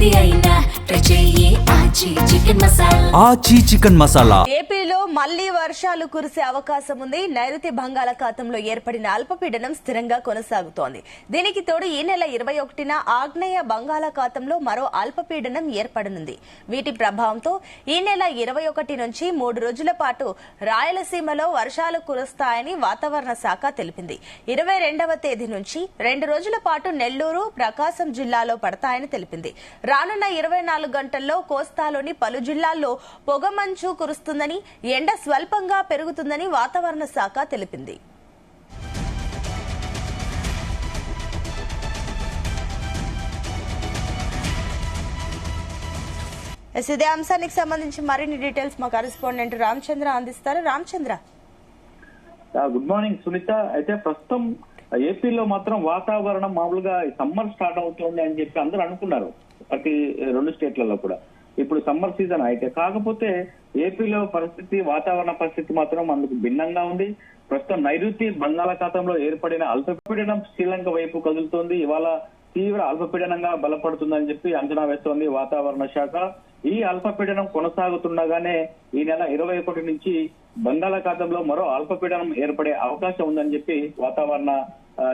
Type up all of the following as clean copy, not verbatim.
ఏది అయినా ట్రై చెయ్యి ఆచి చికెన్ మసాలా. ఏపీలో మళ్లీ వర్షాలు కురిసే అవకాశం ఉంది. నైరుతి బంగాళాఖాతంలో ఏర్పడిన అల్పపీడనం స్థిరంగా కొనసాగుతోంది. దీనికి తోడు ఈ నెల 21న ఆగ్నేయ బంగాళాఖాతంలో మరో అల్పపీడనం ఏర్పడనుంది. వీటి ప్రభావంతో ఈ నెల 21 నుంచి 3 రోజుల పాటు రాయలసీమలో వర్షాలు కురుస్తాయని వాతావరణ శాఖ తెలిపింది. 22వ తేదీ నుంచి 2 రోజుల పాటు నెల్లూరు, ప్రకాశం జిల్లాలో పడతాయని తెలిపింది. రానున్న 24 గంటల్లో కోస్తాలోని పలు జిల్లాల్లో పొగమంచు కురుస్తుందని, ఎండ స్వల్పంగా పెరుగుతుందని వాతావరణ శాఖ తెలిపింది. ఇదే అంశానికి సంబంధించి మరిన్ని డీటెయిల్స్ మా కరెస్పాండెంట్ రామచంద్ర అందిస్తారు. Ramachandra, good morning Sunitha. అయితే ప్రస్తుతం ఏపీలో మాత్రం వాతావరణం మామూలుగా సమ్మర్ స్టార్ట్ అవుతుంది అని చెప్పి అందరూ అనుకున్నారు, ప్రతి 2 స్టేట్లలో కూడా. ఇప్పుడు సమ్మర్ సీజన్ అయితే, కాకపోతే ఏపీలో పరిస్థితి, వాతావరణ పరిస్థితి మాత్రం అందుకు భిన్నంగా ఉంది. ప్రస్తుతం నైరుతి బంగాళాఖాతంలో ఏర్పడిన అల్పపీడనం శ్రీలంక వైపు కదులుతోంది. ఇవాళ తీవ్ర అల్పపీడనంగా బలపడుతుందని చెప్పి అంచనా వేస్తోంది వాతావరణ శాఖ. ఈ అల్పపీడనం కొనసాగుతుండగానే ఈ నెల 21 నుంచి బంగాళాఖాతంలో మరో అల్పపీడనం ఏర్పడే అవకాశం ఉందని చెప్పి వాతావరణ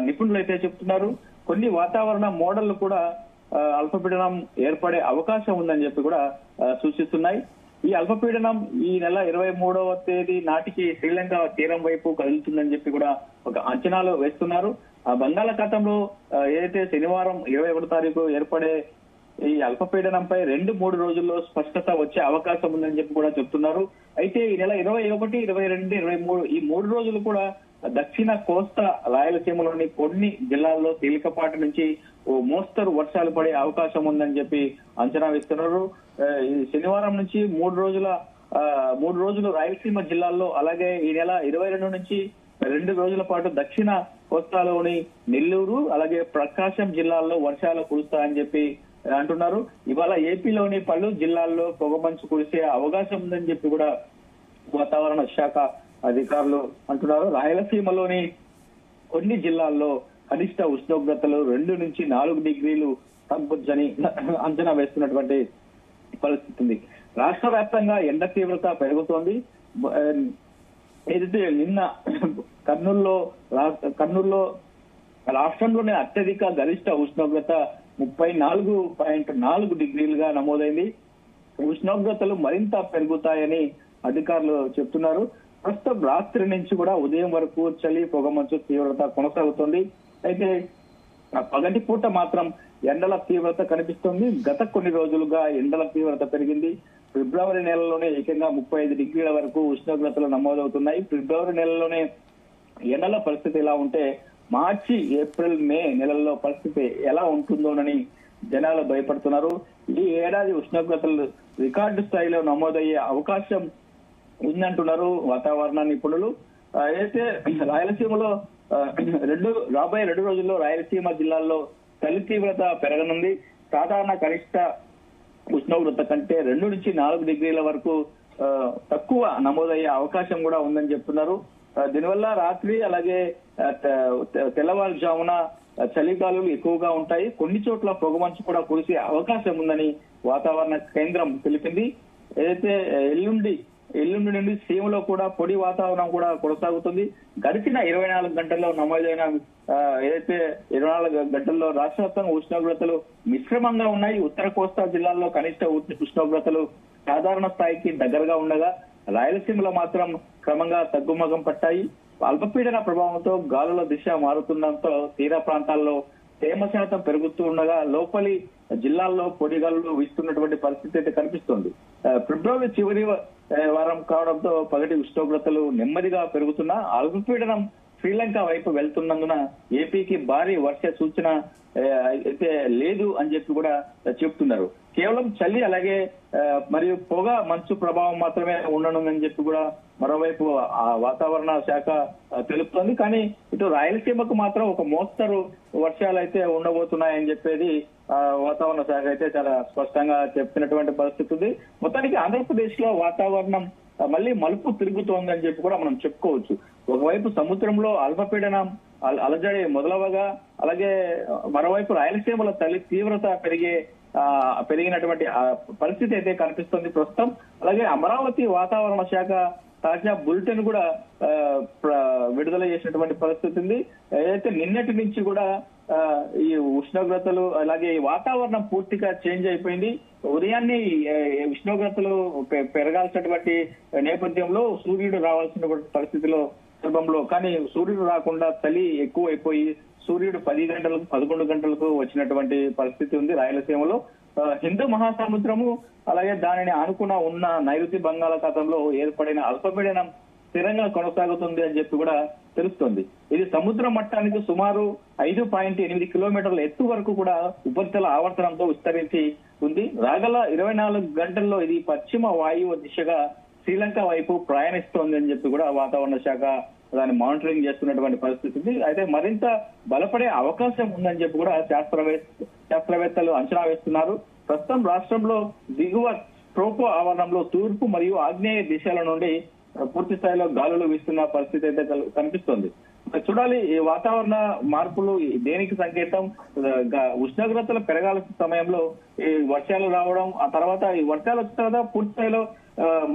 నిపుణులు అయితే చెప్తున్నారు. కొన్ని వాతావరణ మోడళ్లు కూడా అల్పపీడనం ఏర్పడే అవకాశం ఉందని చెప్పి కూడా సూచిస్తున్నాయి. ఈ అల్పపీడనం ఈ నెల 23వ తేదీ నాటికి శ్రీలంక తీరం వైపు కదులుతుందని చెప్పి కూడా ఒక అంచనాలు వేస్తున్నారు. ఆ బంగాళాఖాతంలో ఏదైతే శనివారం 21 తారీఖు ఏర్పడే ఈ అల్పపీడనంపై 2-3 రోజుల్లో స్పష్టత వచ్చే అవకాశం ఉందని చెప్పి కూడా చెప్తున్నారు. అయితే ఈ నెల 21, 22, 23 ఈ 3 రోజులు కూడా దక్షిణ కోస్తా రాయలసీమలోని కొన్ని జిల్లాల్లో తేలికపాటి నుంచి ఓ మోస్తరు వర్షాలు పడే అవకాశం ఉందని చెప్పి అంచనా వేస్తున్నారు. ఈ శనివారం నుంచి 3 రోజులు రాయలసీమ జిల్లాల్లో, అలాగే ఈ నెల 22 నుంచి 2 రోజుల పాటు దక్షిణ కోస్తాలోని నెల్లూరు, అలాగే ప్రకాశం జిల్లాల్లో వర్షాలు కురుస్తాయని చెప్పి అంటున్నారు. ఇవాళ ఏపీలోని పలు జిల్లాల్లో పొగమంచు కురిసే అవకాశం ఉందని చెప్పి కూడా వాతావరణ శాఖ అధికారులు అంటున్నారు. రాయలసీమలోని కొన్ని జిల్లాల్లో కనిష్ట ఉష్ణోగ్రతలు 2 నుంచి 4 డిగ్రీలు తగ్గొచ్చని అంచనా వేస్తున్నటువంటి పరిస్థితి ఉంది. రాష్ట్ర వ్యాప్తంగా ఎండ తీవ్రత పెరుగుతోంది. ఏదైతే నిన్న కర్నూలులో రాష్ట్రంలోనే అత్యధిక గరిష్ట ఉష్ణోగ్రత 34.4 డిగ్రీలుగా నమోదైంది. ఉష్ణోగ్రతలు మరింత పెరుగుతాయని అధికారులు చెప్తున్నారు. ప్రస్తుతం రాత్రి నుంచి కూడా ఉదయం వరకు చలి, పొగమంచు తీవ్రత కొనసాగుతుంది. అయితే పగటి పూట మాత్రం ఎండల తీవ్రత కనిపిస్తుంది. గత కొన్ని రోజులుగా ఎండల తీవ్రత పెరిగింది. ఫిబ్రవరి నెలలోనే ఏకంగా 35 డిగ్రీల వరకు ఉష్ణోగ్రతలు నమోదవుతున్నాయి. ఫిబ్రవరి నెలలోనే ఎండల పరిస్థితి ఎలా ఉంటే మార్చి, ఏప్రిల్, మే నెలల్లో పరిస్థితి ఎలా ఉంటుందోనని జనాలు భయపడుతున్నారు. ఈ ఏడాది ఉష్ణోగ్రతలు రికార్డు స్థాయిలో నమోదయ్యే అవకాశం ఉందంటున్నారు వాతావరణ నిపుణులు. అయితే రాయలసీమలో రాబోయే 2 రోజుల్లో రాయలసీమ జిల్లాల్లో చలి తీవ్రత పెరగనుంది. సాధారణ కనిష్ట ఉష్ణోగ్రత కంటే 2 నుంచి 4 డిగ్రీల వరకు తక్కువ నమోదయ్యే అవకాశం కూడా ఉందని చెప్తున్నారు. దీనివల్ల రాత్రి, అలాగే తెల్లవారుజామున చలిగాలులు ఎక్కువగా ఉంటాయి. కొన్ని చోట్ల పొగమంచు కూడా కురిసే అవకాశం ఉందని వాతావరణ కేంద్రం తెలిపింది. ఏదైతే ఎల్లుండి నుండి సీమలో కూడా పొడి వాతావరణం కూడా కొనసాగుతుంది. గడిచిన 24 గంటల్లో నమోదైన ఏదైతే 24 గంటల్లో రాష్ట్ర వ్యాప్తంగా ఉష్ణోగ్రతలు మిశ్రమంగా ఉన్నాయి. ఉత్తర కోస్తా జిల్లాల్లో కనిష్ట ఉష్ణోగ్రతలు సాధారణ స్థాయికి దగ్గరగా ఉండగా, రాయలసీమలో మాత్రం క్రమంగా తగ్గుముఖం పట్టాయి. అల్పపీడన ప్రభావంతో గాలుల దిశ మారుతుండటంతో తీర ప్రాంతాల్లో తేమ శాతం పెరుగుతూ ఉండగా లోపలి జిల్లాల్లో పొడిగాలులు వీస్తున్నటువంటి పరిస్థితి అయితే కనిపిస్తోంది. ఫిబ్రవరి చివరి వారం కావడంతో పగటి ఉష్ణోగ్రతలు నెమ్మదిగా పెరుగుతున్నా అల్పపీడనం శ్రీలంక వైపు వెళ్తున్నందున ఏపీకి భారీ వర్ష సూచన అయితే లేదు అని చెప్పి కూడా చెప్తున్నారు. కేవలం చలి, అలాగే మరియు పొగ మంచు ప్రభావం మాత్రమే ఉండనుందని చెప్పి కూడా మరోవైపు ఆ వాతావరణ శాఖ తెలుపుతోంది. కానీ ఇటు రాయలసీమకు మాత్రం ఒక మోస్తరు వర్షాలు అయితే ఉండబోతున్నాయని చెప్పేది వాతావరణ శాఖ అయితే చాలా స్పష్టంగా చెప్తున్నటువంటి పరిస్థితి ఉంది. మొత్తానికి ఆంధ్రప్రదేశ్ లో వాతావరణం మళ్ళీ మలుపు తిరుగుతోందని చెప్పి కూడా మనం చెప్పుకోవచ్చు. ఒకవైపు సముద్రంలో అల్పపీడనం అలజడి మొదలవగా, అలాగే మరోవైపు రాయలసీమలో చలి తీవ్రత పెరిగే పెరిగినటువంటి పరిస్థితి అయితే కనిపిస్తుంది ప్రస్తుతం. అలాగే అమరావతి వాతావరణ శాఖ తాజా బులెటిన్ కూడా విడుదల చేసినటువంటి పరిస్థితి ఉంది. ఏదైతే నిన్నటి నుంచి కూడా ఈ ఉష్ణోగ్రతలు అలాగే ఈ వాతావరణం పూర్తిగా చేంజ్ అయిపోయింది. ఉదయాన్నే ఉష్ణోగ్రతలు పెరగాల్సినటువంటి నేపథ్యంలో సూర్యుడు రావాల్సిన పరిస్థితిలో సందర్భంలో కానీ సూర్యుడు రాకుండా చలి ఎక్కువ అయిపోయి సూర్యుడు 10 గంటలకు 11 గంటలకు వచ్చినటువంటి పరిస్థితి ఉంది రాయలసీమలో. హిందూ మహాసముద్రము అలాగే దానిని ఆనుకున్న ఉన్న నైరుతి బంగాళాఖాతంలో ఏర్పడిన అల్పపీడనం స్థిరంగా కొనసాగుతుంది అని చెప్పి కూడా తెలుస్తోంది. ఇది సముద్ర మట్టానికి సుమారు 5.8 కిలోమీటర్ల ఎత్తు వరకు కూడా ఉపరితల ఆవర్తనంతో విస్తరించి ఉంది. రాగల 24 గంటల్లో ఇది పశ్చిమ వాయువు దిశగా శ్రీలంక వైపు ప్రయాణిస్తోంది అని చెప్పి కూడా వాతావరణ శాఖ దాన్ని మానిటరింగ్ చేస్తున్నటువంటి పరిస్థితి. అయితే మరింత బలపడే అవకాశం ఉందని చెప్పి కూడా శాస్త్రవేత్తలు అంచనా వేస్తున్నారు. ప్రస్తుతం రాష్ట్రంలో దిగువ ట్రోపో ఆవరణంలో తూర్పు మరియు ఆగ్నేయ దిశల నుండి పూర్తి స్థాయిలో గాలులు వీస్తున్న పరిస్థితి అయితే కనిపిస్తోంది. చూడాలి ఈ వాతావరణ మార్పులు దేనికి సంకేతం. ఉష్ణోగ్రతలు పెరగాల్సిన సమయంలో ఈ వర్షాలు రావడం, ఆ తర్వాత ఈ వర్షాలు వచ్చిన తర్వాత పూర్తి స్థాయిలో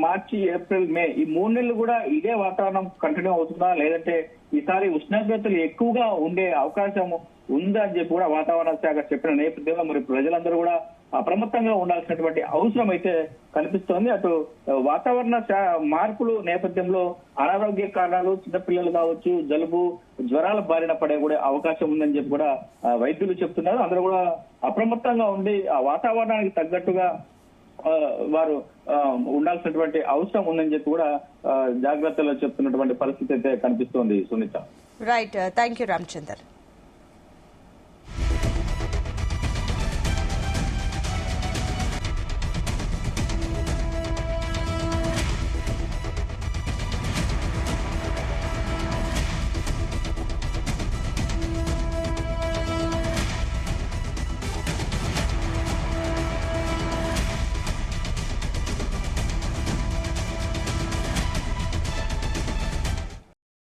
మార్చి, ఏప్రిల్, మే ఈ 3 నెలలు కూడా ఇదే వాతావరణం కంటిన్యూ అవుతుందా, లేదంటే ఈసారి ఉష్ణోగ్రతలు ఎక్కువగా ఉండే అవకాశం ఉందా అని చెప్పి కూడా వాతావరణ శాఖ చెప్పిన నేపథ్యంలో మరి ప్రజలందరూ కూడా అప్రమత్తంగా ఉండాల్సినటువంటి అవసరం అయితే కనిపిస్తోంది. అటు వాతావరణ మార్పులు నేపథ్యంలో అనారోగ్య కారణాలు, చిన్నపిల్లలు కావచ్చు, జలుబు, జ్వరాల బారిన పడే కూడా అవకాశం ఉందని చెప్పి కూడా వైద్యులు చెప్తున్నారు. అందరూ కూడా అప్రమత్తంగా ఉండి ఆ వాతావరణానికి తగ్గట్టుగా వారు ఉండాల్సినటువంటి అవసరం ఉందని చెప్పి కూడా జాగ్రత్తలు చెప్తున్నటువంటి పరిస్థితి అయితే కనిపిస్తోంది Sunitha. Right, thank you Ramachandar.